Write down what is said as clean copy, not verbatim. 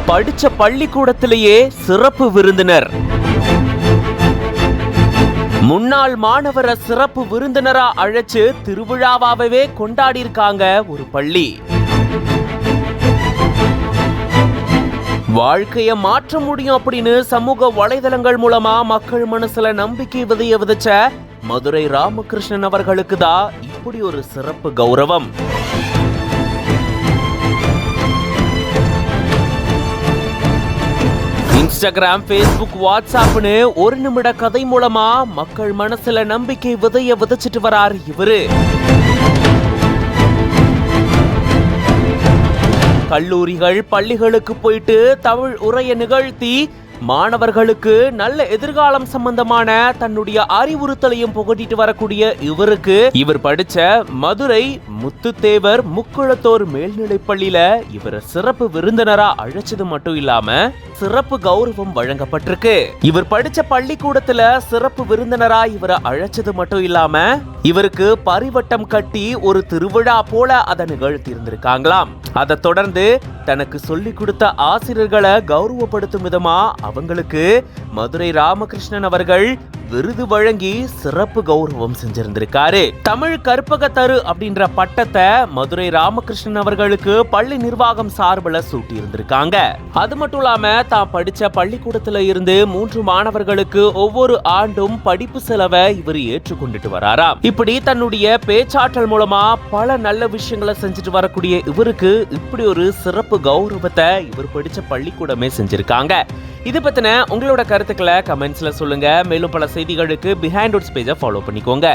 படிச்ச பள்ளிக்கூடத்திலேயே சிறப்பு விருந்தினர். முன்னாள் மாணவரை சிறப்பு விருந்தினரா அழைச்சு திருவிழாவாகவே கொண்டாடி இருக்காங்க ஒரு பள்ளி. வாழ்க்கைய மாற்ற முடியும் அப்படின்னு சமூக வலைதளங்கள் மூலமா மக்கள் மனசுல நம்பிக்கை விதைச்ச மதுரை ராமகிருஷ்ணன் அவர்களுக்கு தான் இப்படி ஒரு சிறப்பு கௌரவம். இன்ஸ்டாகிராம், ஃபேஸ்புக், வாட்ஸ்அப்னு ஒரு நிமிட கதை மூலமா மக்கள் மனசுல நம்பிக்கை விதைச்சிட்டு வராரு இவரு. கல்லூரிகள், பள்ளிகளுக்கு போயிட்டு தமிழ் உரைய நிகழ்த்தி மாணவர்களுக்கு நல்ல எதிர்காலம் சம்பந்தமான தன்னுடைய அறிவுறுத்தலையும் புகட்டிட்டு வரக்கூடிய இவருக்கு இவர் படிச்ச மதுரை முத்துத்தேவர் முக்குளத்தோர் மேல்நிலைப் பள்ளியில இவரை சிறப்பு விருந்தினரா அழைச்சது மட்டும் இல்லாம சிறப்பு கௌரவம் வழங்கப்பட்டிருக்கு. இவர் படிச்ச பள்ளிக்கூடத்துல சிறப்பு விருந்தினரா இவரை அழைச்சது மட்டும் இல்லாம இவருக்கு பரிவட்டம் கட்டி ஒரு திருவிழா போல அதை நிகழ்த்தி இருந்திருக்காங்களாம். அதை தொடர்ந்து தனக்கு சொல்லி கொடுத்த ஆசிரியர்களை கௌரவப்படுத்தும் விதமா அவங்களுக்கு மதுரை ராமகிருஷ்ணன் அவர்கள் விருது வழங்கி சிறப்பு கௌரவம் செஞ்சிருந்திருக்காரு. தமிழ் கற்பகத்தரு அப்படின்ற பட்டத்தை மதுரை ராமகிருஷ்ணன் அவர்களுக்கு பள்ளி நிர்வாகம் சார்பில் சூட்டி இருந்திருக்காங்க. அது மட்டும் இல்லாம தான் படிச்ச பள்ளிக்கூடத்துல இருந்து 3 மாணவர்களுக்கு ஒவ்வொரு ஆண்டும் படிப்பு செலவை இவர் ஏற்றுக்கொண்டுட்டு வராராம். இப்படி தன்னுடைய பேச்சாற்றல் மூலமா பல நல்ல விஷயங்களை செஞ்சுட்டு வரக்கூடிய இவருக்கு இப்படி ஒரு சிறப்பு கௌரவத்தை இவர் படிச்ச பள்ளிக்கூடமே செஞ்சிருக்காங்க. இது பத்தின உங்களோட கருத்துக்களை கமெண்ட்ஸ்ல சொல்லுங்க. மேலும் பல செய்திகளுக்கு பிஹைண்ட் ரூட்ஸ் பேஜை ஃபாலோ பண்ணிக்கோங்க.